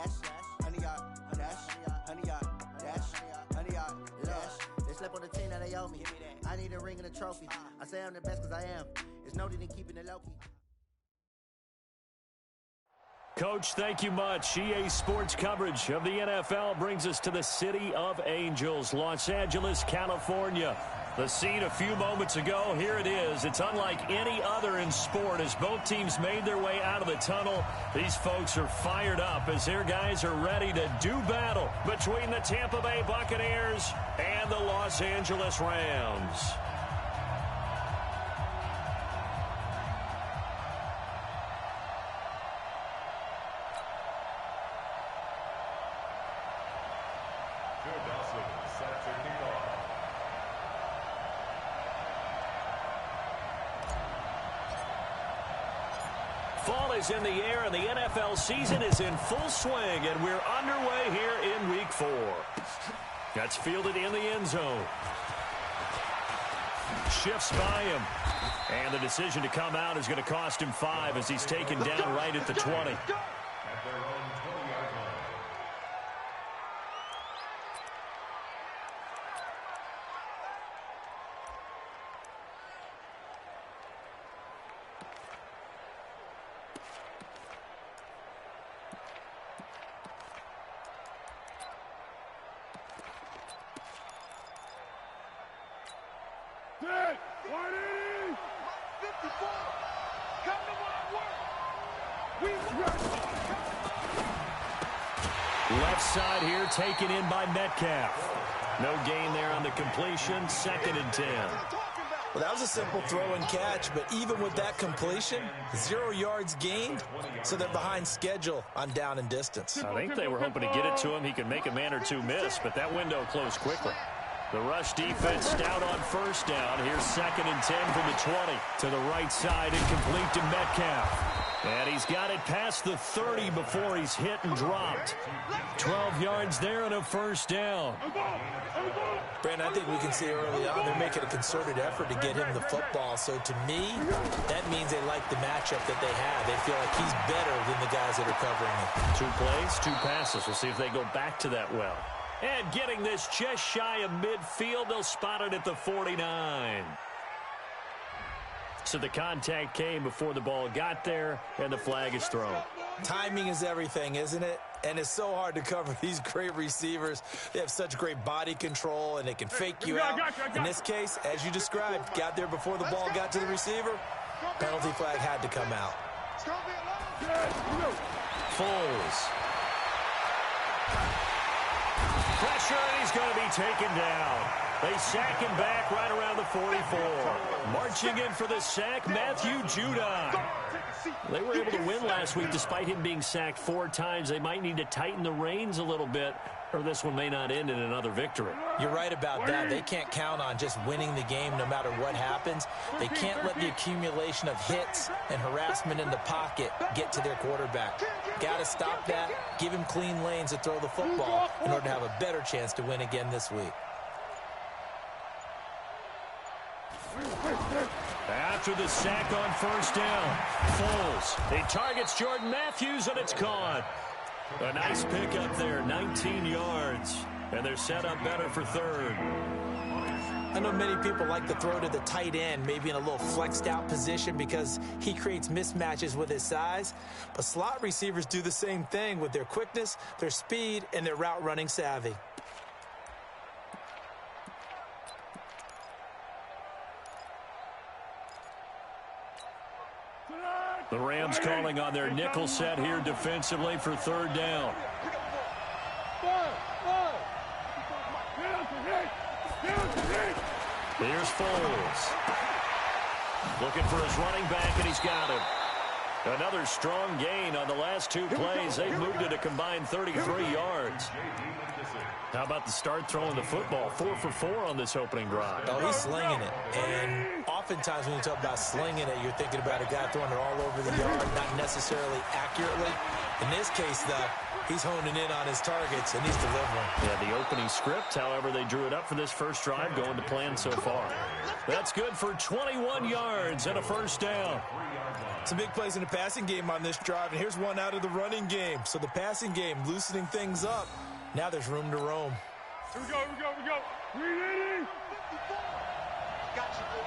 100 yard dash, 100 yard dash, 100 yard dash. They slept on the team that they owe me. I need a ring and a trophy. I say I'm the best because I am. It's no need in keeping it low key. Coach, thank you much. EA Sports coverage of the NFL brings us to the City of Angels, Los Angeles, California. The scene a few moments ago, here it is. It's unlike any other in sport as both teams made their way out of the tunnel. These folks are fired up as their guys are ready to do battle between the Tampa Bay Buccaneers and the Los Angeles Rams. Fall is in the air, and the NFL season is in full swing, and we're underway here in Week 4. That's fielded in the end zone. Shifts by him. And the decision to come out is going to cost him 5 as he's taken down right at the 20. Left side here taken in by Metcalf. No gain there on the completion. 2nd and 10. Well, that was a simple throw and catch, but even with that completion, 0 yards gained, so they're behind schedule on down and distance. I think they were hoping to get it to him. He could make a man or two miss, but that window closed quickly. The rush defense stout on 1st down. Here's 2nd and 10 from the 20. To the right side and complete to Metcalf. And he's got it past the 30 before he's hit and dropped. 12 yards there and a 1st down. Brandon, I think we can see early on they're making a concerted effort to get him the football. So to me, that means they like the matchup that they have. They feel like he's better than the guys that are covering him. 2 plays, 2 passes. We'll see if they go back to that well. And getting this just shy of midfield, they'll spot it at the 49. So the contact came before the ball got there, and the flag is thrown. Timing is everything, isn't it? And it's so hard to cover these great receivers. They have such great body control, and they can fake you out. In this case, as you described, got there before the ball got to the receiver. Penalty flag had to come out. Foles. Pressure, and he's going to be taken down. They sack him back right around the 44. Marching in for the sack, Matthew Judon. They were able to win last week despite him being sacked 4 times. They might need to tighten the reins a little bit, or this one may not end in another victory. You're right about that. They can't count on just winning the game no matter what happens. They can't let the accumulation of hits and harassment in the pocket get to their quarterback. Got to stop that, give him clean lanes to throw the football in order to have a better chance to win again this week. After the sack on 1st down, Foles. He targets Jordan Matthews, and it's caught. A nice pickup there, 19 yards. And they're set up better for 3rd. I know many people like to throw to the tight end, maybe in a little flexed out position because he creates mismatches with his size. But slot receivers do the same thing with their quickness, their speed, and their route running savvy. The Rams calling on their nickel set here defensively for 3rd down. Here's Foles. Looking for his running back, and he's got him. Another strong gain on the last 2 plays. They've moved it a combined 33 yards. How about the start throwing the football? 4 for 4 on this opening drive. Oh, he's slinging it. And oftentimes when you talk about slinging it, you're thinking about a guy throwing it all over the yard, not necessarily accurately. In this case, though, he's honing in on his targets, and he's delivering. Yeah, the opening script, however, they drew it up for this first drive, going to plan so far. That's good for 21 yards and a 1st down. Some big plays in the passing game on this drive, and here's one out of the running game. So the passing game loosening things up. Now there's room to roam. Here we go, here we go, here we go. Ready? Got you, boy.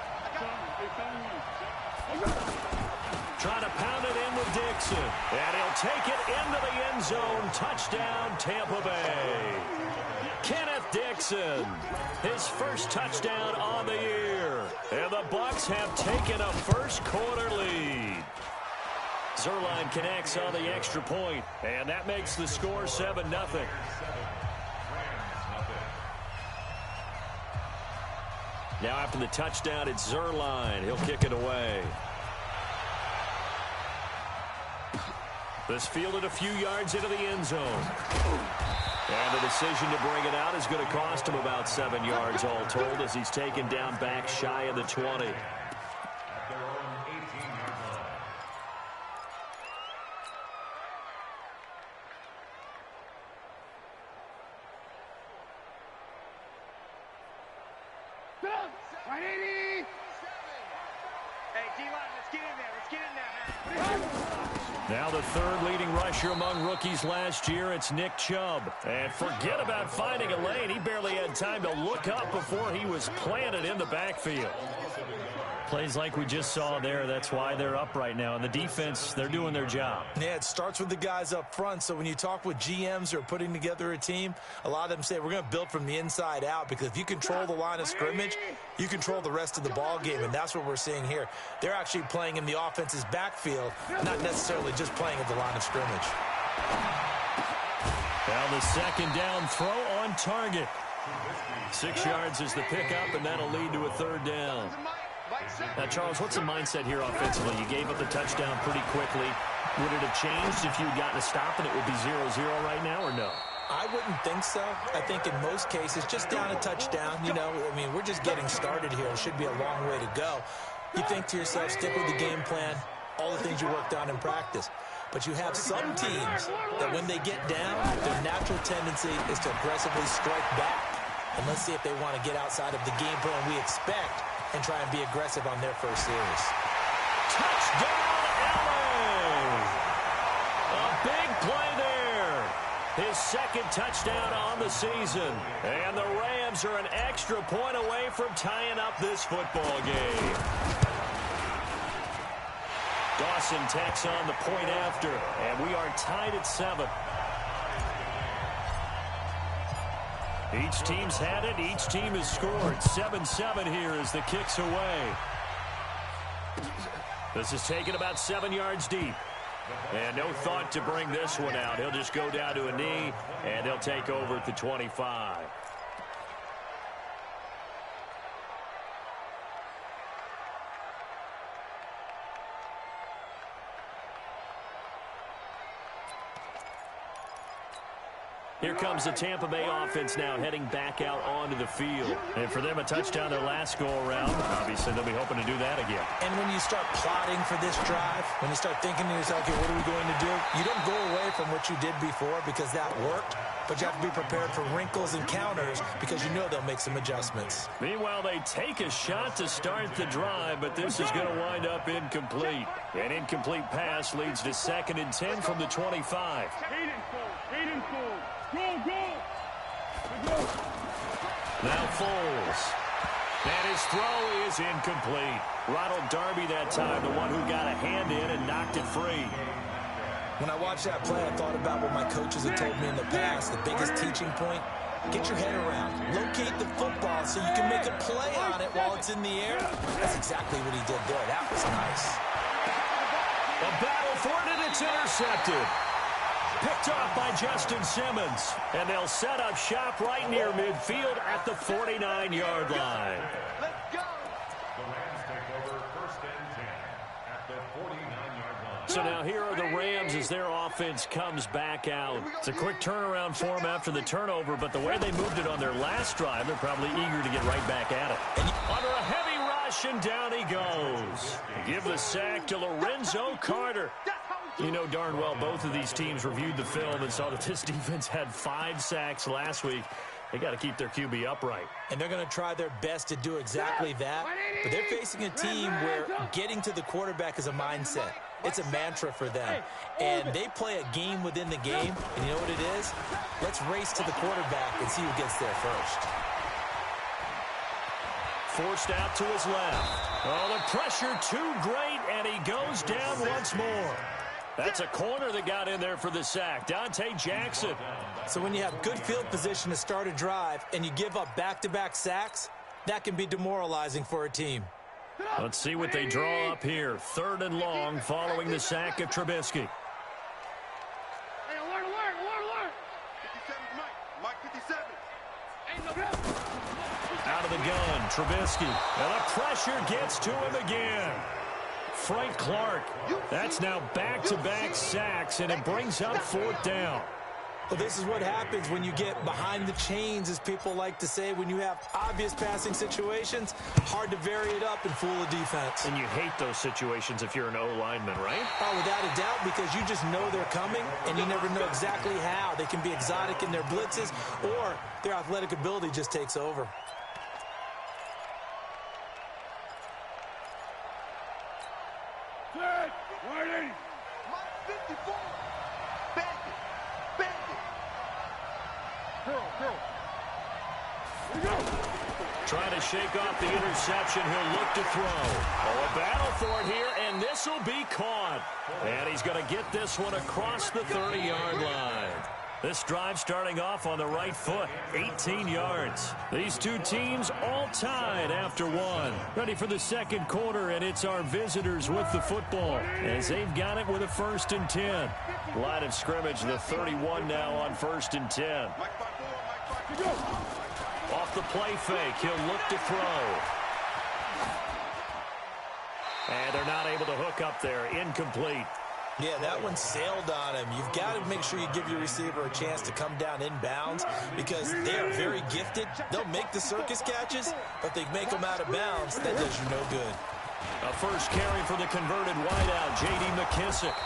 Trying to pound it in with Dixon. And he'll take it into the end zone. Touchdown, Tampa Bay. Kenneth Dixon, his first touchdown on the year. And the Bucs have taken a first quarter lead. Zerline connects on the extra point, and that makes the score 7-0. Now after the touchdown, it's Zerline. He'll kick it away. This fielded a few yards into the end zone. And the decision to bring it out is going to cost him about 7 yards all told as he's taken down back shy of the 20. Now the third leading rusher among rookies last year, it's Nick Chubb. And forget about finding a lane. He barely had time to look up before he was planted in the backfield. Plays like we just saw there, that's why they're up right now. And the defense, they're doing their job. Yeah, it starts with the guys up front. So when you talk with GMs who are putting together a team, a lot of them say we're going to build from the inside out, because if you control the line of scrimmage, you control the rest of the ball game, and that's what we're seeing here. They're actually playing in the offense's backfield, not necessarily just playing at the line of scrimmage. Now the second down throw on target. 6 yards is the pickup, and that'll lead to a third down. Now, Charles, what's the mindset here offensively? You gave up the touchdown pretty quickly. Would it have changed if you had gotten a stop and it would be 0-0 right now, or no? I wouldn't think so. I think in most cases, just down a touchdown, you know, I mean, we're just getting started here. It should be a long way to go. You think to yourself, stick with the game plan, all the things you worked on in practice. But you have some teams that when they get down, their natural tendency is to aggressively strike back. And let's see if they want to get outside of the game plan we expect and try and be aggressive on their first series. Touchdown, LA! A big play there. His second touchdown on the season. And the Rams are an extra point away from tying up this football game. Dawson tacks on the point after, and we are tied at 7. Each team's had it. Each team has scored. 7-7 here as the kick's away. This is taken about 7 yards deep. And no thought to bring this one out. He'll just go down to a knee, and he'll take over at the 25. Here comes the Tampa Bay offense now heading back out onto the field. And for them, a touchdown their last go-around. Obviously, they'll be hoping to do that again. And when you start plotting for this drive, when you start thinking to yourself, okay, what are we going to do? You don't go away from what you did before because that worked, but you have to be prepared for wrinkles and counters because you know they'll make some adjustments. Meanwhile, they take a shot to start the drive, but this is going to wind up incomplete. An incomplete pass leads to 2nd and 10 from the 25. Go! Now Foles. And his throw is incomplete. Ronald Darby that time, the one who got a hand in and knocked it free. When I watched that play, I thought about what my coaches had told me in the past. The biggest teaching point, get your head around. Locate the football so you can make a play on it while it's in the air. That's exactly what he did there. That was nice. A battle for it, and it's intercepted. Picked off by Justin Simmons. And they'll set up shop right near midfield at the 49-yard line. Let's go. The Rams take over 1st and 10 at the 49-yard line. So now here are the Rams as their offense comes back out. It's a quick turnaround for them after the turnover, but the way they moved it on their last drive, they're probably eager to get right back at it. Under a heavy rush, and down he goes. Give the sack to Lorenzo Carter. You know darn well both of these teams reviewed the film and saw that this defense had 5 sacks last week. They got to keep their QB upright. And they're going to try their best to do exactly that. But they're facing a team where getting to the quarterback is a mindset. It's a mantra for them. And they play a game within the game. And you know what it is? Let's race to the quarterback and see who gets there first. Forced out to his left. Oh, the pressure too great, and he goes down once more. That's a corner that got in there for the sack. Dante Jackson. So when you have good field position to start a drive and you give up back-to-back sacks, that can be demoralizing for a team. Let's see what they draw up here. 3rd and long following the sack of Trubisky. Hey, alert. 57, Mike 57. Out of the gun, Trubisky. And the pressure gets to him again. Frank Clark. That's now back-to-back sacks, and it brings up 4th down. Well, this is what happens when you get behind the chains, as people like to say. When you have obvious passing situations, hard to vary it up and fool a defense. And you hate those situations if you're an O-lineman, right? Oh, without a doubt, because you just know they're coming, and you never know exactly how. They can be exotic in their blitzes, or their athletic ability just takes over. Set. Ready. Mike 54. Bandit. Go. Trying to shake off the interception. He'll look to throw. Oh, a battle for it here, and this will be caught. And he's going to get this one across the 30-yard line. This drive starting off on the right foot, 18 yards. These two teams all tied after one. Ready for the second quarter, and it's our visitors with the football as they've got it with a 1st and 10. Line of scrimmage, the 31 now on 1st and 10. Off the play fake, he'll look to throw. And they're not able to hook up there, incomplete. Yeah, that one sailed on him. You've got to make sure you give your receiver a chance to come down inbounds because they are very gifted. They'll make the circus catches, but they make them out of bounds. That does you no good. A first carry for the converted wideout, J.D. McKissick.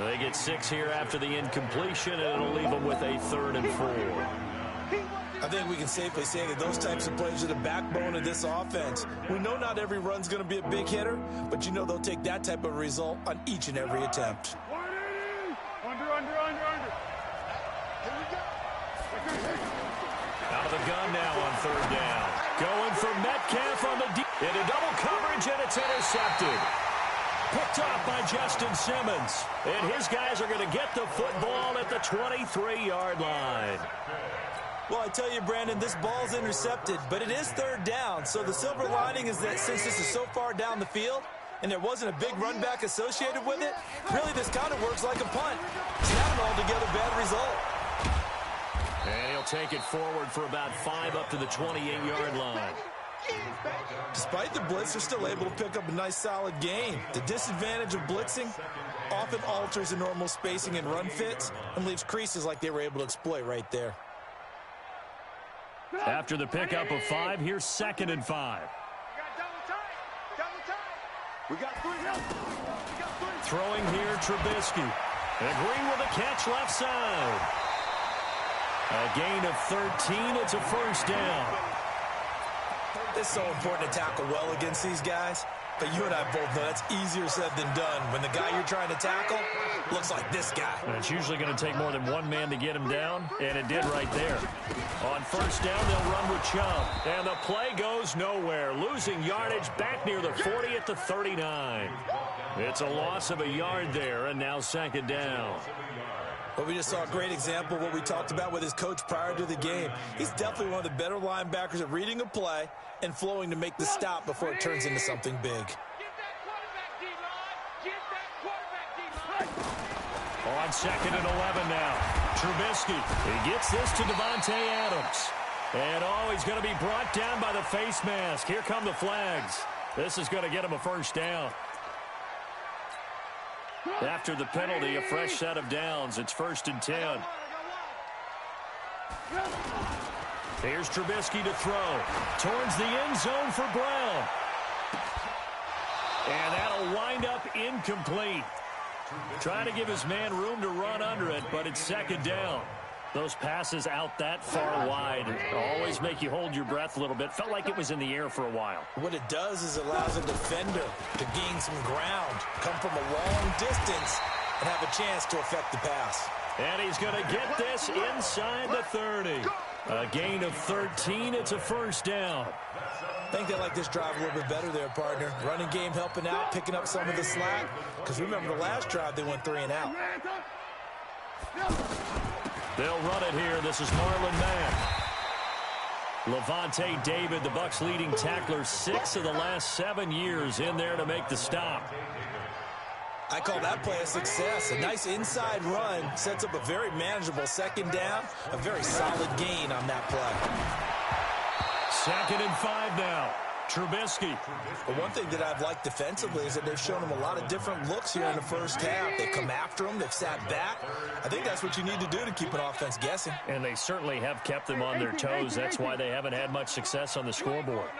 They get 6 here after the incompletion, and it'll leave them with a 3rd and 4. I think we can safely say that those types of plays are the backbone of this offense. We know not every run's going to be a big hitter, but you know they'll take that type of result on each and every attempt. Under. Here we go. Out of the gun now on 3rd down. Going for Metcalf on the deep. Into double coverage, and it's intercepted. Picked off by Justin Simmons. And his guys are going to get the football at the 23-yard line. Well, I tell you, Brandon, this ball's intercepted, but it is 3rd down. So the silver lining is that since this is so far down the field and there wasn't a big run back associated with it, really this kind of works like a punt. It's not an altogether bad result. And he'll take it forward for about 5 up to the 28-yard line. Despite the blitz, they're still able to pick up a nice solid gain. The disadvantage of blitzing often alters the normal spacing and run fits and leaves creases like they were able to exploit right there. After the pickup of 5, here's 2nd and 5. We got 3. Throwing here, Trubisky. And Green with a catch left side. A gain of 13. It's a 1st down. It's so important to tackle well against these guys. But you and I both know that's easier said than done when the guy you're trying to tackle looks like this guy. And it's usually going to take more than one man to get him down, and it did right there. On 1st down, they'll run with Chubb. And the play goes nowhere. Losing yardage back near the 40 at the 39. It's a loss of a yard there, and now 2nd down. But we just saw a great example of what we talked about with his coach prior to the game. He's definitely one of the better linebackers at reading a play and flowing to make the stop before it turns into something big. On 2nd and 11 now. Trubisky. He gets this to Devontae Adams. And he's going to be brought down by the face mask. Here come the flags. This is going to get him a 1st down. After the penalty, a fresh set of downs. It's 1st and 10. Here's Trubisky to throw. Towards the end zone for Brown. And that'll wind up incomplete. Trying to give his man room to run under it, but it's 2nd down. Those passes out that far wide always make you hold your breath a little bit. Felt like it was in the air for a while. What it does is it allows a defender to gain some ground, come from a long distance, and have a chance to affect the pass. And he's going to get this inside the 30. A gain of 13. It's a first down. I think they like this drive a little bit better there, partner. Running game helping out, picking up some of the slack. Because remember the last drive, they went 3 and out. They'll run it here. This is Marlon Mack. Levante David, the Bucs' leading tackler, 6 of the last 7 years in there to make the stop. I call that play a success. A nice inside run sets up a very manageable second down. A very solid gain on that play. 2nd and 5 now. Trubisky. Well, one thing that I've liked defensively is that they've shown him a lot of different looks here in the first half. They've come after him. They've sat back. I think that's what you need to do to keep an offense guessing. And they certainly have kept them on their toes. That's why they haven't had much success on the scoreboard.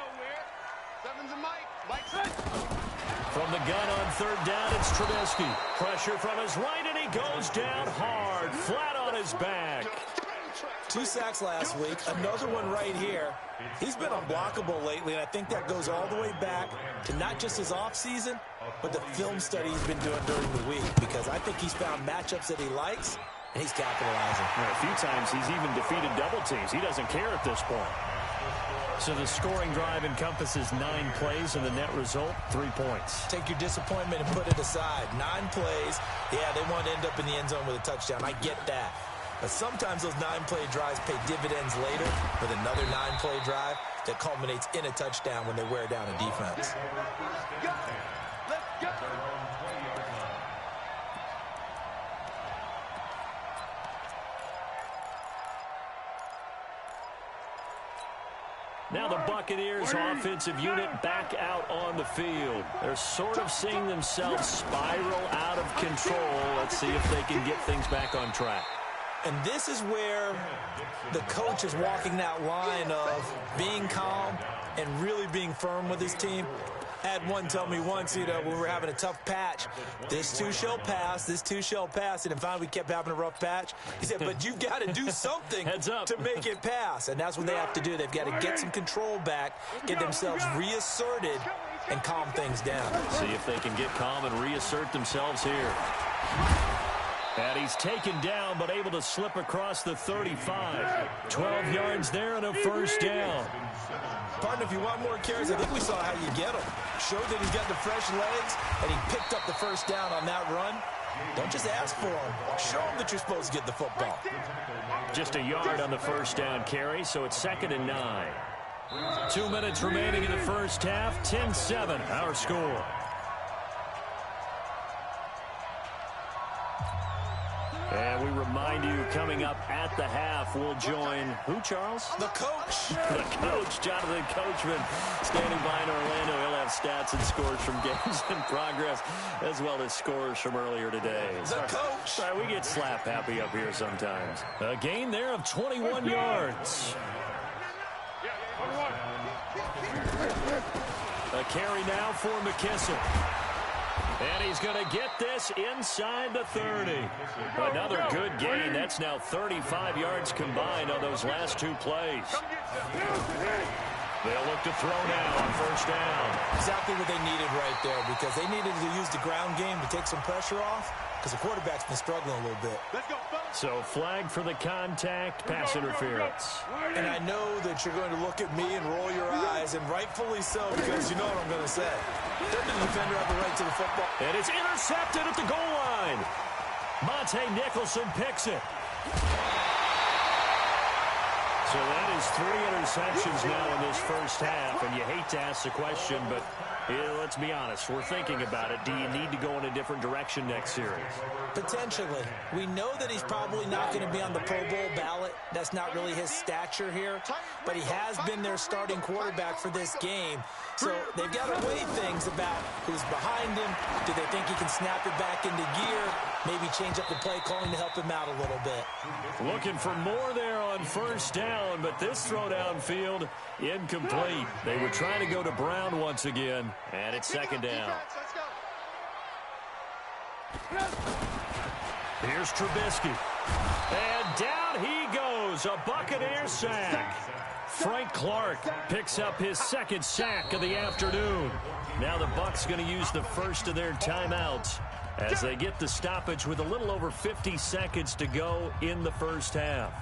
From the gun on 3rd down, it's Trubisky. Pressure from his right, and he goes down hard, flat on his back. 2 sacks last week, another one right here. He's been unblockable lately, and I think that goes all the way back to not just his offseason, but the film study he's been doing during the week, because I think he's found matchups that he likes, and he's capitalizing. A few times he's even defeated double teams. He doesn't care at this point. So the scoring drive encompasses 9 plays, and the net result, 3 points. Take your disappointment and put it aside. 9 plays. Yeah, they want to end up in the end zone with a touchdown. I get that. But sometimes those 9-play drives pay dividends later with another 9-play drive that culminates in a touchdown when they wear down a defense. Now the Buccaneers offensive unit back out on the field. They're sort of seeing themselves spiral out of control. Let's see if they can get things back on track. And this is where the coach is walking that line of being calm and really being firm with his team. I had one tell me once, when we were having a tough patch, this too shall pass, this too shall pass. And then finally we kept having a rough patch. He said, but you've got to do something to make it pass. And that's what they have to do. They've got to get some control back, get themselves reasserted, and calm things down. See if they can get calm and reassert themselves here. And he's taken down, but able to slip across the 35. 12 yards there and a first down. Partner, if you want more carries, I think we saw how you get them. Showed that he's got the fresh legs, and he picked up the first down on that run. Don't just ask for them. Show them that you're supposed to get the football. Just a yard on the first down carry, so it's 2nd and 9. 2 minutes remaining in the first half. 10-7, our score. And we remind you, coming up at the half, we'll join who, Charles? The coach. The coach, Jonathan Coachman, standing by in Orlando. He'll have stats and scores from games in progress, as well as scores from earlier today. The coach. Sorry, we get slap happy up here sometimes. A gain there of 21 yards. A carry now for McKissick. And he's going to get this inside the 30. Another good gain. That's now 35 yards combined on those last 2 plays. They'll look to throw now on first down. Exactly what they needed right there, because they needed to use the ground game to take some pressure off, because the quarterback's been struggling a little bit. So flag for the contact, pass interference. And I know that you're going to look at me and roll your eyes, and rightfully so, because you know what I'm going to say. Doesn't the defender have the right to the football? And it's intercepted at the goal line. Monte Nicholson picks it. So that is 3 interceptions now in this first half, and you hate to ask the question, but let's be honest, we're thinking about it. Do you need to go in a different direction next series? Potentially. We know that he's probably not going to be on the Pro Bowl ballot. That's not really his stature here, but he has been their starting quarterback for this game. So they've got to weigh things about who's behind him. Do they think he can snap it back into gear? Maybe change up the play calling to help him out a little bit. Looking for more there on first down, but this throw downfield incomplete. They were trying to go to Brown once again, and it's 2nd down. Here's Trubisky. And down he goes, a Buccaneer sack. Frank Clark picks up his second sack of the afternoon. Now the Bucs going to use the first of their timeouts as they get the stoppage with a little over 50 seconds to go in the first half.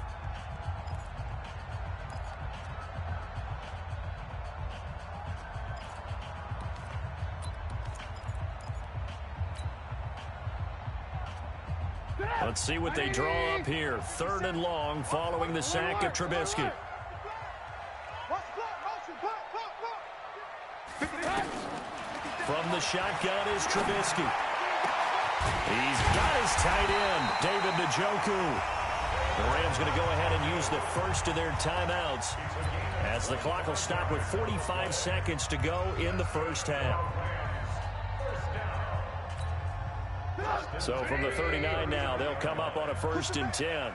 Let's see what they draw up here. 3rd and long following the sack of Trubisky. From the shotgun is Trubisky. He's got his tight end, David Njoku. The Rams going to go ahead and use the first of their timeouts as the clock will stop with 45 seconds to go in the first half. So from the 39 now, they'll come up on a 1st and 10.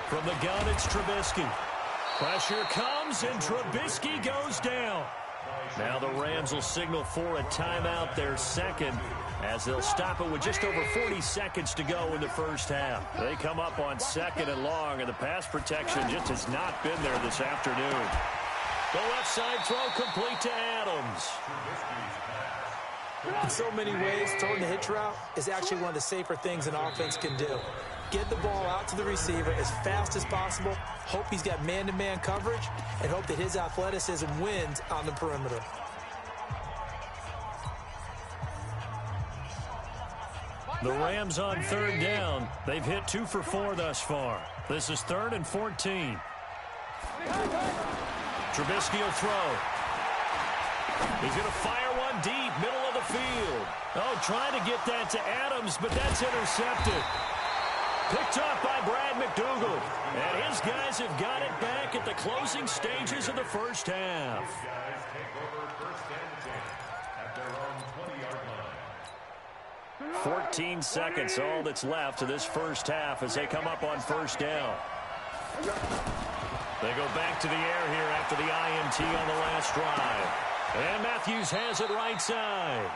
From the gun, it's Trubisky. Pressure comes, and Trubisky goes down. Now the Rams will signal for a timeout, their second, as they'll stop it with just over 40 seconds to go in the first half. They come up on 2nd and long, and the pass protection just has not been there this afternoon. The left side throw complete to Adams. In so many ways, throwing the hitch route is actually one of the safer things an offense can do. Get the ball out to the receiver as fast as possible, hope he's got man-to-man coverage, and hope that his athleticism wins on the perimeter. The Rams on 3rd down. They've hit 2 for 4 thus far. This is 3rd and 14. Trubisky will throw. He's going to fire one deep, middle of the field. Oh, trying to get that to Adams, but that's intercepted. Picked up by Brad McDougal. And his guys have got it back at the closing stages of the first half. These guys take over 1st and 10 at their own 20-yard line. 14 seconds, all that's left of this first half as they come up on 1st down. They go back to the air here after the INT on the last drive. And Matthews has it right side.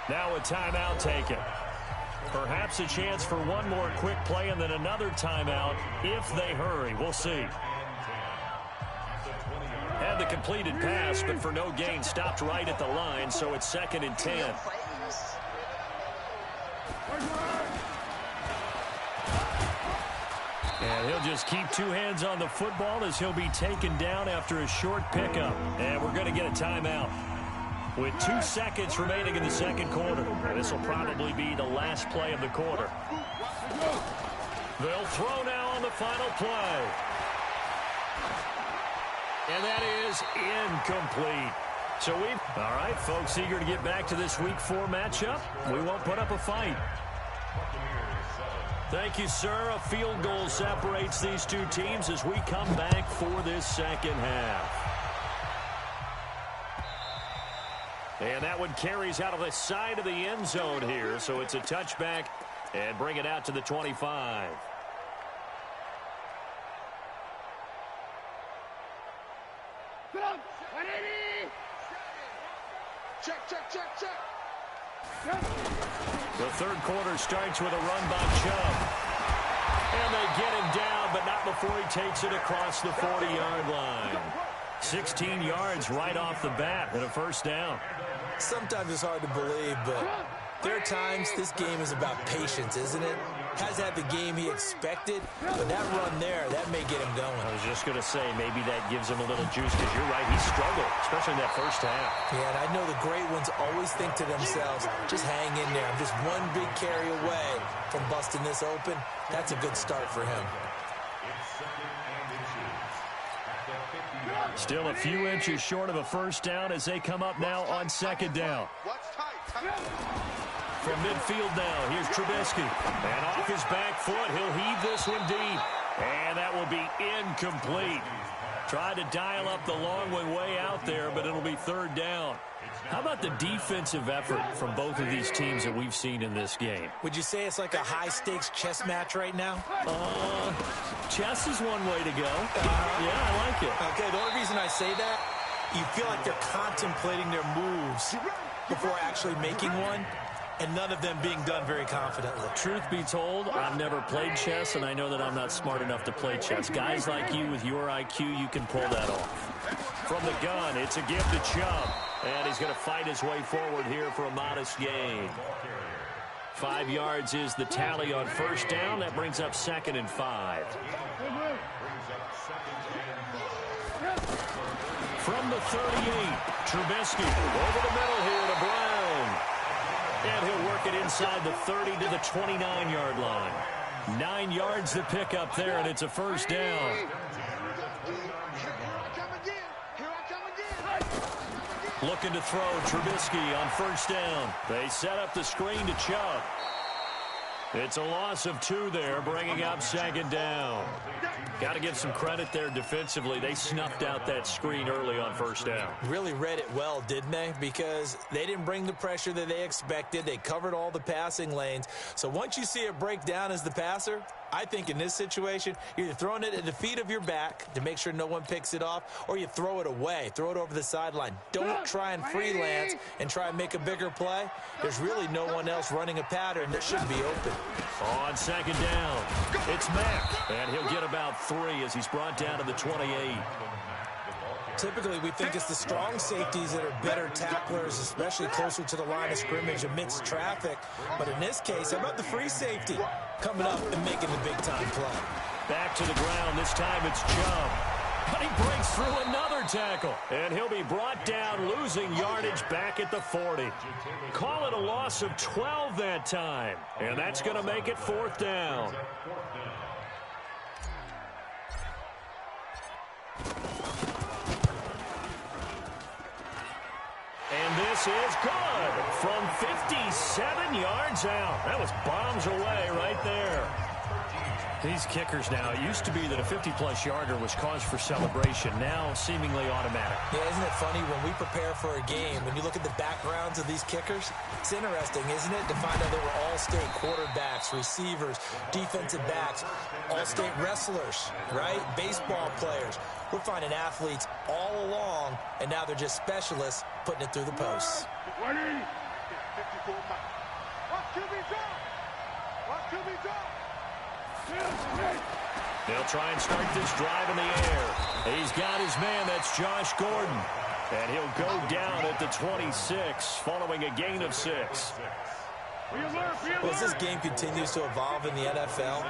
Now a timeout taken. Perhaps a chance for one more quick play and then another timeout if they hurry. We'll see. Had the completed pass, but for no gain, stopped right at the line, so it's 2nd and 10. And he'll just keep 2 hands on the football as he'll be taken down after a short pickup. And we're going to get a timeout with 2 seconds remaining in the second quarter. And this will probably be the last play of the quarter. They'll throw now on the final play. And that is incomplete. So all right, folks, eager to get back to this Week 4 matchup. We won't put up a fight. Thank you, sir. A field goal separates these two teams as we come back for this second half. And that one carries out of the side of the end zone here, so it's a touchback and bring it out to the 25. The third quarter starts with a run by Chubb. And they get him down, but not before he takes it across the 40-yard line. 16 yards right off the bat and a first down. Sometimes it's hard to believe, but there are times this game is about patience, isn't it? Has had the game he expected, but that run there, that may get him going. I was just going to say, maybe that gives him a little juice because you're right, he struggled, especially in that first half. Yeah, and I know the great ones always think to themselves, just hang in there. I'm just one big carry away from busting this open. That's a good start for him. Still a few inches short of a first down as they come up now on second down. From midfield now, here's Trubisky. And off his back foot, he'll heave this one deep. And that will be incomplete. Tried to dial up the long one way out there, but it'll be third down. How about the defensive effort from both of these teams that we've seen in this game? Would you say it's like a high-stakes chess match right now? Chess is one way to go. Yeah, I like it. Okay, the only reason I say that, you feel like they're contemplating their moves before actually making one. and none of them being done very confidently. Truth be told, I've never played chess, and I know that I'm not smart enough to play chess. Guys like you with your IQ, you can pull that off. From the gun, it's a give to Chubb, and he's going to fight his way forward here for a modest gain. 5 yards is the tally on first down. That brings up 2nd and 5. From the 38, Trubisky over the middle here to Brown. And he'll work it inside the 30 to the 29-yard line. 9 yards to pick up there, and it's a first down. Looking to throw Trubisky on first down. They set up the screen to Chubb. It's a loss of 2 there, bringing up 2nd down. Got to give some credit there defensively. They snuffed out that screen early on first down. Really read it well, didn't they? Because they didn't bring the pressure that they expected. They covered all the passing lanes. So once you see it break down as the passer, I think in this situation, you're either throwing it at the feet of your back to make sure no one picks it off, or you throw it away, throw it over the sideline. Don't try and freelance and try and make a bigger play. There's really no one else running a pattern that should be open. On 2nd down, it's Mack, and he'll get about 3 as he's brought down to the 28. Typically, we think it's the strong safeties that are better tacklers, especially closer to the line of scrimmage amidst traffic. But in this case, how about the free safety coming up and making the big-time play? Back to the ground. This time it's Chubb. But he breaks through another tackle. And he'll be brought down, losing yardage back at the 40. Call it a loss of 12 that time. And that's going to make it 4th down. And this is good from 57 yards out. That was bombs away right there. These kickers now, it used to be that a 50-plus yarder was cause for celebration. Now seemingly automatic. Yeah, isn't it funny when we prepare for a game, when you look at the backgrounds of these kickers? It's interesting, isn't it, to find out they were all-state quarterbacks, receivers, defensive backs, all-state wrestlers, right? Baseball players. We're finding athletes all along, and now they're just specialists putting it through the posts. Watch QB drop! Watch QB drop! They'll try and start this drive in the air. He's got his man. That's Josh Gordon. And he'll go down at the 26 following a gain of 6. Well, as this game continues to evolve in the NFL,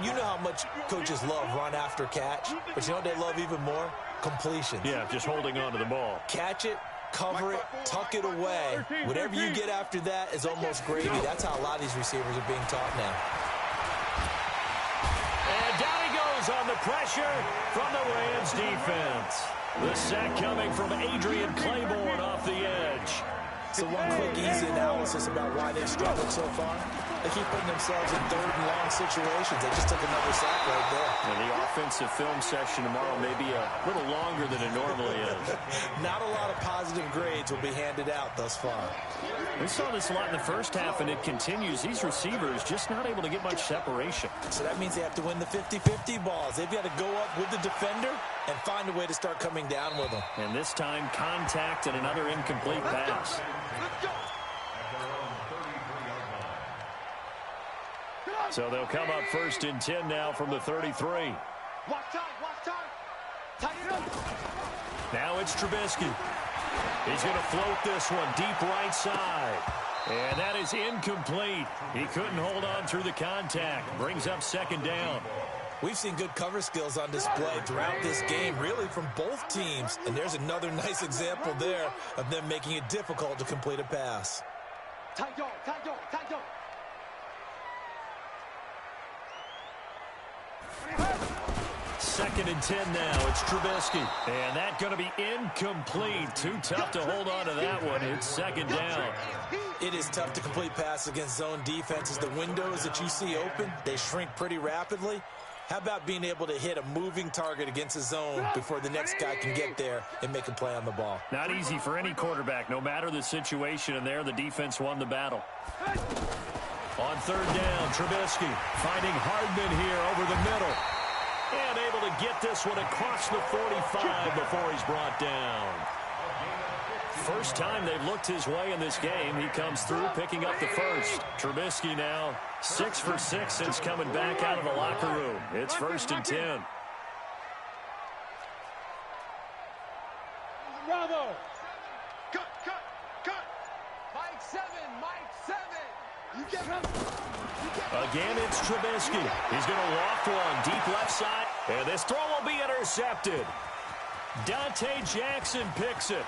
you know how much coaches love run after catch, but you know what they love even more? Completion. Yeah, just holding on to the ball. Catch it, cover it, tuck it away. Whatever you get after that is almost gravy. That's how a lot of these receivers are being taught now. And down he goes on the pressure from the Rams defense. The sack coming from Adrian Claiborne off the edge. So one quick, easy analysis about why they've struggled so far. They keep putting themselves in 3rd and long situations. They just took another sack right there. And the offensive film session tomorrow may be a little longer than it normally is. Not a lot of positive grades will be handed out thus far. We saw this a lot in the first half, and it continues. These receivers just not able to get much separation. So that means they have to win the 50-50 balls. They've got to go up with the defender and find a way to start coming down with them. And this time, contact and another incomplete pass. So they'll come up 1st and 10 now from the 33. Watch time, watch time. Tighten up. Now it's Trubisky. He's going to float this one deep right side. And that is incomplete. He couldn't hold on through the contact. Brings up 2nd down. We've seen good cover skills on display throughout this game, really from both teams. And there's another nice example there of them making it difficult to complete a pass. Tight dog, tight dog, tight dog. 2nd and 10 now. It's Trubisky. And that's going to be incomplete. Too tough to hold on to that one. It's 2nd down. It is tough to complete passes against zone defenses. The windows that you see open, they shrink pretty rapidly. How about being able to hit a moving target against a zone before the next guy can get there and make a play on the ball? Not easy for any quarterback, no matter the situation. And there, the defense won the battle. On 3rd down, Trubisky finding Hardman here over the middle. And able to get this one across the 45 before he's brought down. first time they've looked his way in this game. He comes through picking up the first. Trubisky now 6 for 6 since coming back out of the locker room. It's 1st and 10. Bravo. Cut. Mike 7. You get him. Again, it's Trubisky. He's going to loft one deep left side. And this throw will be intercepted. Dante Jackson picks it.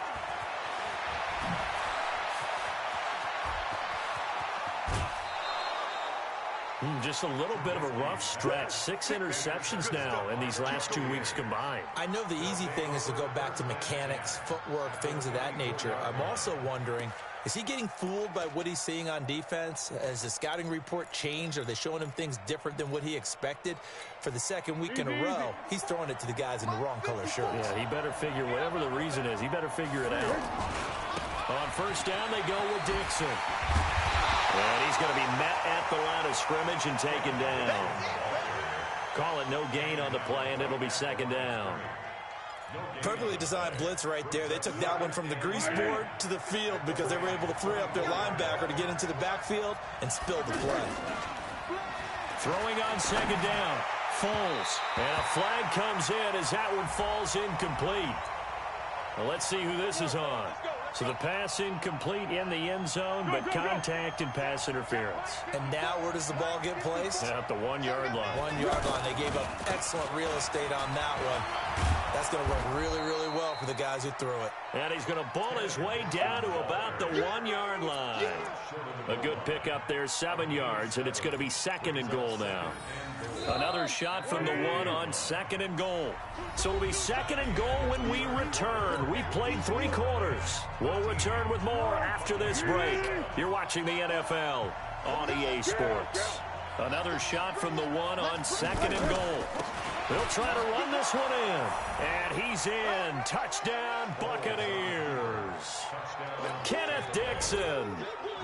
Just a little bit of a rough stretch. 6 interceptions now in these last 2 weeks combined. I know the easy thing is to go back to mechanics, footwork, things of that nature. I'm also wondering, is he getting fooled by what he's seeing on defense? Has the scouting report changed? Are they showing him things different than what he expected? For the second week in a row, he's throwing it to the guys in the wrong color shirts. Yeah, he better figure, whatever the reason is, he better figure it out. On first down, they go with Dixon. And he's going to be met at the line of scrimmage and taken down. Call it no gain on the play, and it'll be 2nd down. Perfectly designed blitz right there. They took that one from the grease board to the field because they were able to free up their linebacker to get into the backfield and spill the play. Throwing on 2nd down. Foles. And a flag comes in as that one falls incomplete. Well, let's see who this is on. So the pass incomplete in the end zone, but contact and pass interference. And now where does the ball get placed? At the 1-yard line. 1-yard line. They gave up excellent real estate on that one. That's going to work really, really well for the guys who threw it. And he's going to ball his way down to about the 1-yard line. A good pickup there, 7 yards, and it's going to be 2nd and goal now. Another shot from the 1 on 2nd and goal. So it'll be 2nd and goal when we return. We've played 3 quarters. We'll return with more after this break. You're watching the NFL on EA Sports. Another shot from the 1 on 2nd and goal. They'll try to run this one in. And he's in. Touchdown, Buccaneers. Kenneth Dixon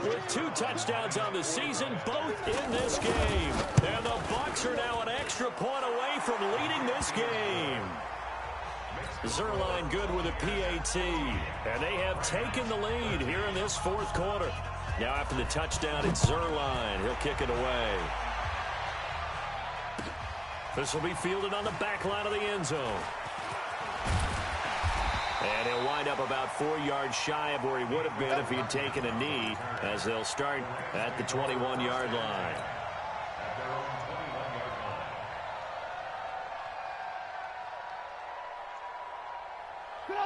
with 2 touchdowns on the season, both in this game. And the Bucs are now an extra point away from leading this game. Zerline good with a PAT. And they have taken the lead here in this 4th quarter. Now after the touchdown, it's Zerline. He'll kick it away. This will be fielded on the back line of the end zone. And he'll wind up about 4 yards shy of where he would have been if he had taken a knee, as they'll start at the 21-yard line.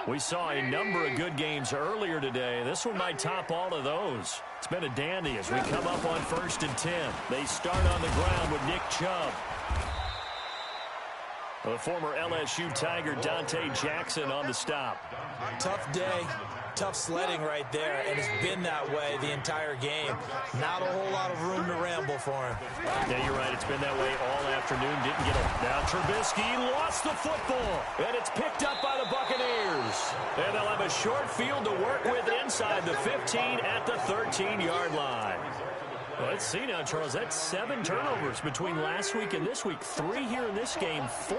We saw a number of good games earlier today. This one might top all of those. It's been a dandy as we come up on 1st and 10. They start on the ground with Nick Chubb. The former LSU Tiger Dante Jackson on the stop. Tough day, tough sledding right there, and it's been that way the entire game. Not a whole lot of room to ramble for him. Yeah, you're right. It's been that way all afternoon. Didn't get it. Now Trubisky lost the football, and it's picked up by the Buccaneers. And they'll have a short field to work with inside the 15 at the 13-yard line. Well, let's see now, Charles. That's 7 turnovers between last week and this week. 3 here in this game, 4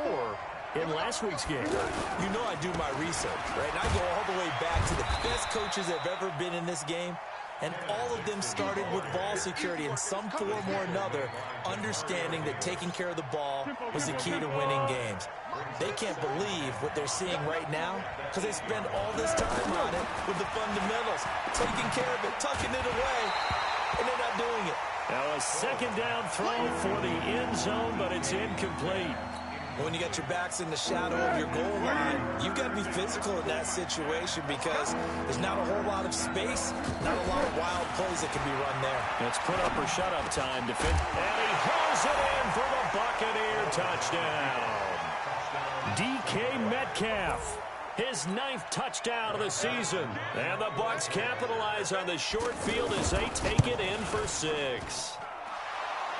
in last week's game. You know I do my research, right? And I go all the way back to the best coaches that have ever been in this game. And all of them started with ball security in some form or another, understanding that taking care of the ball was the key to winning games. They can't believe what they're seeing right now because they spend all this time on it with the fundamentals, taking care of it, tucking it away, and they're not doing it. Now a 2nd down throw for the end zone, but it's incomplete. When you got your backs in the shadow of your goal line, you've got to be physical in that situation because there's not a whole lot of space, not a lot of wild plays that can be run there. It's put up or shut up time to fit. And he hauls it in for the Buccaneer touchdown. DK Metcalf, his 9th touchdown of the season. And the Bucs capitalize on the short field as they take it in for 6.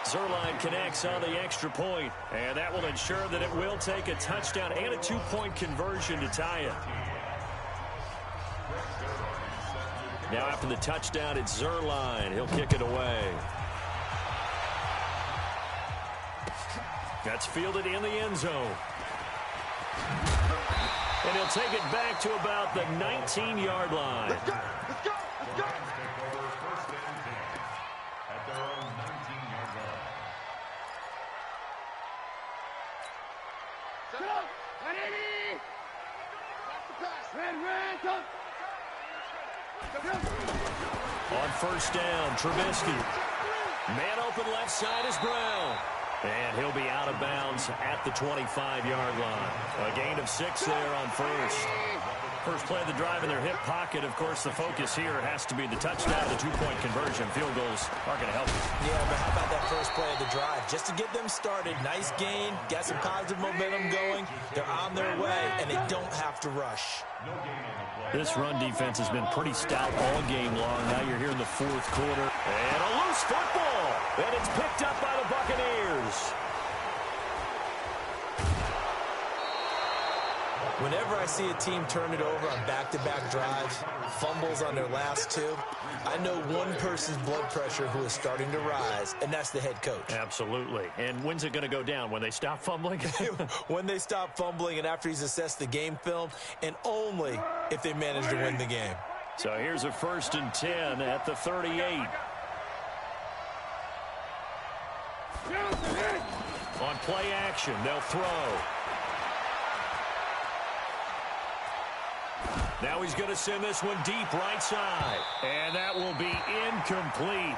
Zerline connects on the extra point, and that will ensure that it will take a touchdown and a 2-point conversion to tie it. Now after the touchdown, it's Zerline. He'll kick it away. That's fielded in the end zone. And he'll take it back to about the 19-yard line. Let's go! Let's go! Let's go! Take over first and 10 at their own 19-yard line. Set up. Ready. Stop the pass. Red, up. On first down, Trubisky. Man open left side is Brown. And he'll be out of bounds at the 25-yard line. A gain of 6 there on first. First play of the drive in their hip pocket. Of course, the focus here has to be the touchdown, the two-point conversion. Field goals aren't going to help you. Yeah, but how about that first play of the drive? Just to get them started, nice gain, got some positive momentum going. They're on their way, and they don't have to rush. This run defense has been pretty stout all game long. Now you're here in the fourth quarter. And a loose football. And it's picked up by the Buccaneers. Whenever I see a team turn it over on back-to-back drives, fumbles on their last two, I know one person's blood pressure who is starting to rise, and that's the head coach. Absolutely. And when's it going to go down? When they stop fumbling? When they stop fumbling and after he's assessed the game film, and only if they manage to win the game. So here's a 1st and 10 at the 38. On play action, they'll throw. Now he's going to send this one deep right side. And that will be incomplete.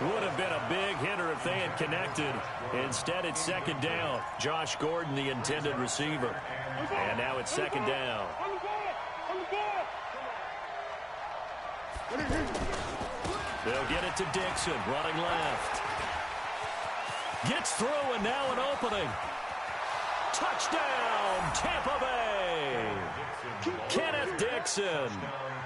Would have been a big hitter if they had connected. Instead, it's second down. Josh Gordon, the intended receiver. And now it's second down. They'll get it to Dixon, running left. Gets through, and now an opening. Touchdown, Tampa Bay. Kenneth Dixon,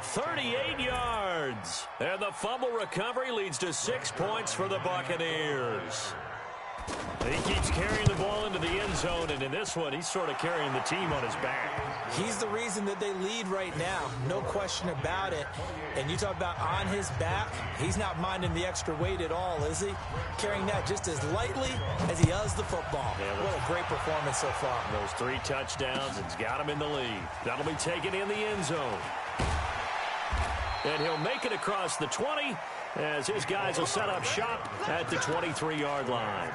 38 yards. And the fumble recovery leads to 6 points for the Buccaneers. He keeps carrying the ball into the end zone, and in this one, he's sort of carrying the team on his back. He's the reason that they lead right now, no question about it. And you talk about on his back, he's not minding the extra weight at all, is he? Carrying that just as lightly as he does the football. Yeah, what a great performance so far. Those 3 touchdowns, it's got him in the lead. That'll be taken in the end zone. And he'll make it across the 20 as his guys will set up shop at the 23-yard line.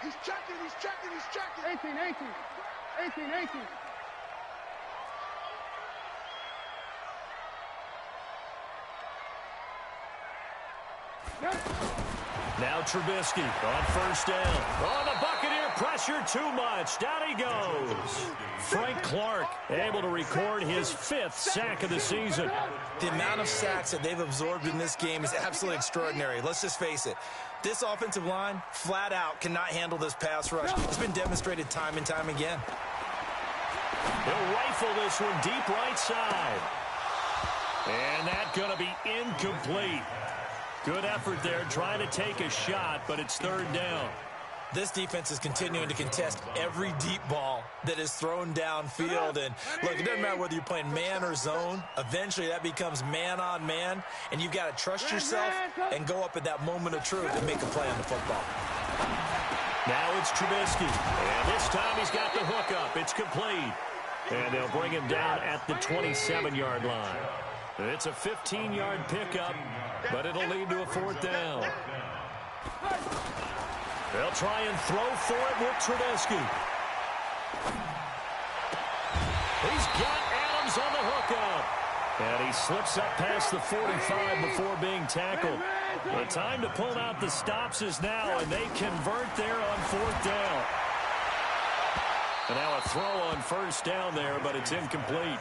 He's checking. 18. Now Trubisky on first down. Oh, the Buccaneer pressure too much. Down he goes. Frank Clark able to record his 5th sack of the season. The amount of sacks that they've absorbed in this game is absolutely extraordinary. Let's just face it. This offensive line, flat out, cannot handle this pass rush. It's been demonstrated time and time again. He'll rifle this one deep right side. And that's going to be incomplete. Good effort there trying to take a shot, but it's 3rd down. This defense is continuing to contest every deep ball that is thrown downfield. And, look, it doesn't matter whether you're playing man or zone. Eventually, that becomes man-on-man, and you've got to trust yourself and go up at that moment of truth and make a play on the football. Now it's Trubisky, and this time he's got the hook up. It's complete. And they'll bring him down at the 27-yard line. It's a 15-yard pickup, but it'll lead to a 4th down. They'll try and throw for it with Trubisky. He's got Adams on the hookup. And he slips up past the 45 before being tackled. The time to pull out the stops is now, and they convert there on 4th down. And now a throw on first down there, but it's incomplete.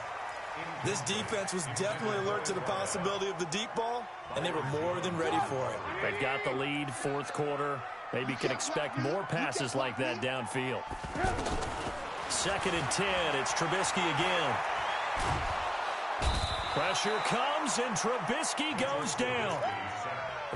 This defense was definitely alert to the possibility of the deep ball, and they were more than ready for it. They've got the lead, 4th quarter. Maybe can expect more passes like that downfield. 2nd and 10. It's Trubisky again. Pressure comes, and Trubisky goes down.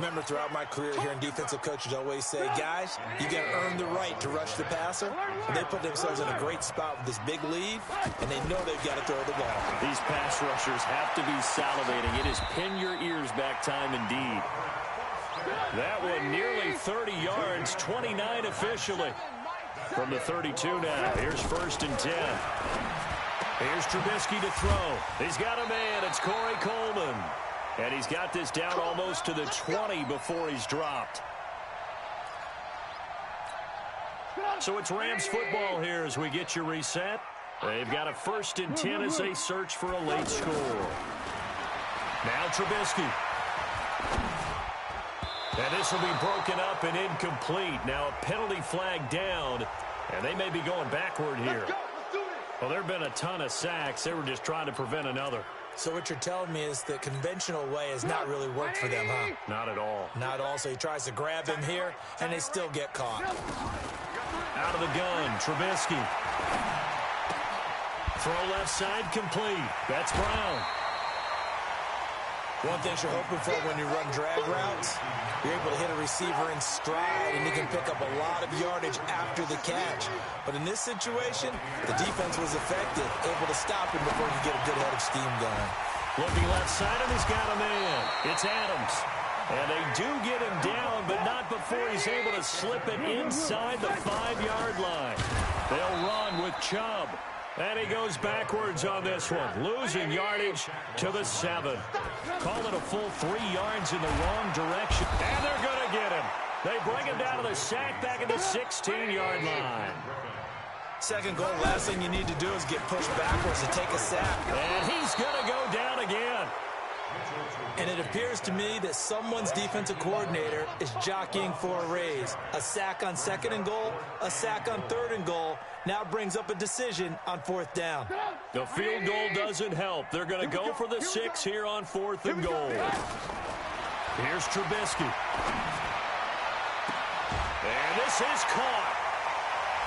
Remember, throughout my career here in defensive coaches always say, guys, you got to earn the right to rush the passer. And they put themselves in a great spot with this big lead, and they know they've got to throw the ball. These pass rushers have to be salivating. It is pin your ears back time indeed. That one nearly 30 yards, 29 officially. From the 32 now, here's 1st and 10. Here's Trubisky to throw. He's got a man. It's Corey Coleman. And he's got this down almost to the 20 before he's dropped. So it's Rams football here as we get you reset. They've got a 1st and 10 as they search for a late score. Now Trubisky. And this will be broken up and incomplete. Now a penalty flag down, and they may be going backward here. Well, there have been a ton of sacks. They were just trying to prevent another. So what you're telling me is the conventional way has not really worked for them, huh? Not at all. Not at all. So he tries to grab him here, and they still get caught. Out of the gun, Trubisky. Throw left side complete. That's Brown. One thing you're hoping for when you run drag routes, you're able to hit a receiver in stride, and you can pick up a lot of yardage after the catch. But in this situation, the defense was effective, able to stop him before he could get a good head of steam going. Looking left side, and he's got a man. It's Adams. And they do get him down, but not before he's able to slip it inside the 5-yard line. They'll run with Chubb. And he goes backwards on this one, losing yardage to the 7. Call it a full 3 yards in the wrong direction. And they're going to get him. They bring him down to the sack back at the 16-yard line. Second goal, last thing you need to do is get pushed backwards and take a sack. And he's going to go down again. And it appears to me that someone's defensive coordinator is jockeying for a raise. A sack on 2nd and goal, a sack on 3rd and goal, now brings up a decision on 4th down. The field goal doesn't help. They're going to go for the 6 here on 4th and goal. Here's Trubisky. And this is caught.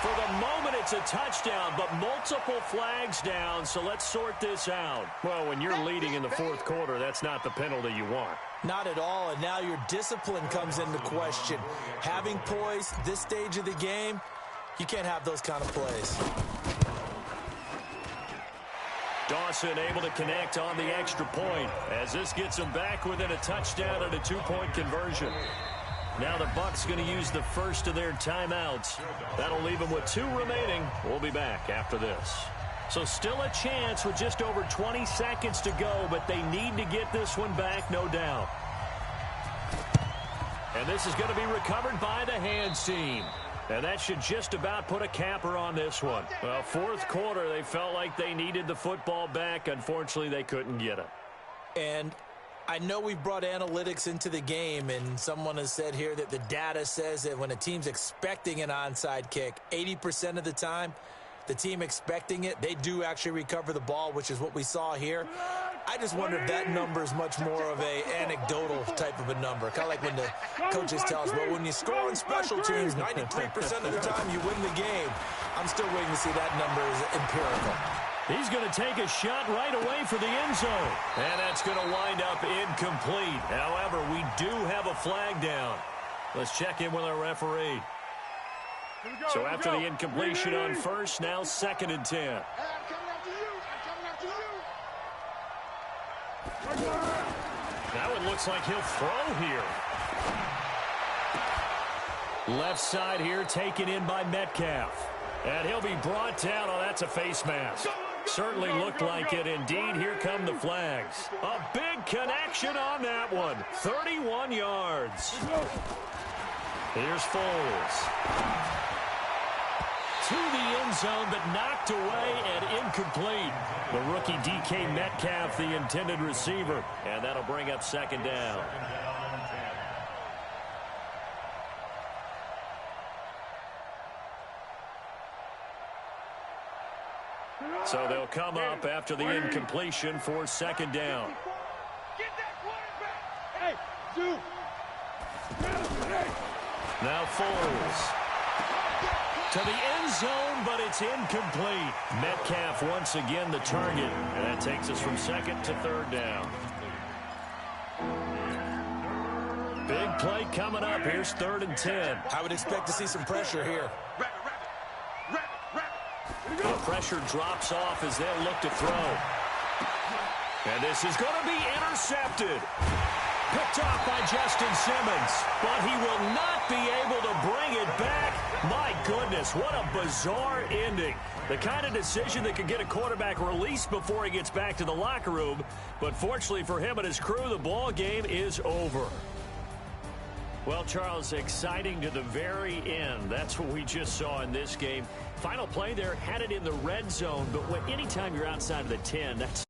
For the moment, it's a touchdown, but multiple flags down, so let's sort this out. Well, when you're leading in the 4th quarter, that's not the penalty you want. Not at all, and now your discipline comes into question. Having poise this stage of the game, you can't have those kind of plays. Dawson able to connect on the extra point as this gets him back within a touchdown and a 2-point conversion. Now the Bucs going to use the first of their timeouts. That'll leave them with 2 remaining. We'll be back after this. So still a chance with just over 20 seconds to go, but they need to get this one back, no doubt. And this is going to be recovered by the hands team. And that should just about put a capper on this one. Well, 4th quarter, they felt like they needed the football back. Unfortunately, they couldn't get it. And I know we've brought analytics into the game, and someone has said here that the data says that when a team's expecting an onside kick, 80% of the time, the team expecting it, they do actually recover the ball, which is what we saw here. I just wonder if that number is much more of a anecdotal type of a number. Kind of like when the coaches tell us, well, when you score on special teams, 93% of the time you win the game. I'm still waiting to see that number is empirical. He's going to take a shot right away for the end zone. And that's going to wind up incomplete. However, we do have a flag down. Let's check in with our referee. So after the incompletion on first, now 2nd and 10. I'm coming after you. I'm coming after you. Now it looks like he'll throw here. Left side here taken in by Metcalf. And he'll be brought down. Oh, that's a face mask. Certainly looked like it. Indeed, here come the flags. A big connection on that one. 31 yards. Here's Foles. To the end zone, but knocked away and incomplete. The rookie DK Metcalf, the intended receiver. And that'll bring up 2nd down. So they'll come up after the incompletion for 2nd down. Get that quarterback. Hey, Now Foles. To the end zone, but it's incomplete. Metcalf once again the target. And that takes us from 2nd to 3rd down. Big play coming up. Here's 3rd and 10. I would expect to see some pressure here. The pressure drops off as they'll look to throw. And this is going to be intercepted. Picked off by Justin Simmons, but he will not be able to bring it back. My goodness, what a bizarre ending. The kind of decision that could get a quarterback released before he gets back to the locker room. But fortunately for him and his crew, the ball game is over. Well, Charles, exciting to the very end. That's what we just saw in this game. Final play there, had it in the red zone, but anytime you're outside of the 10, that's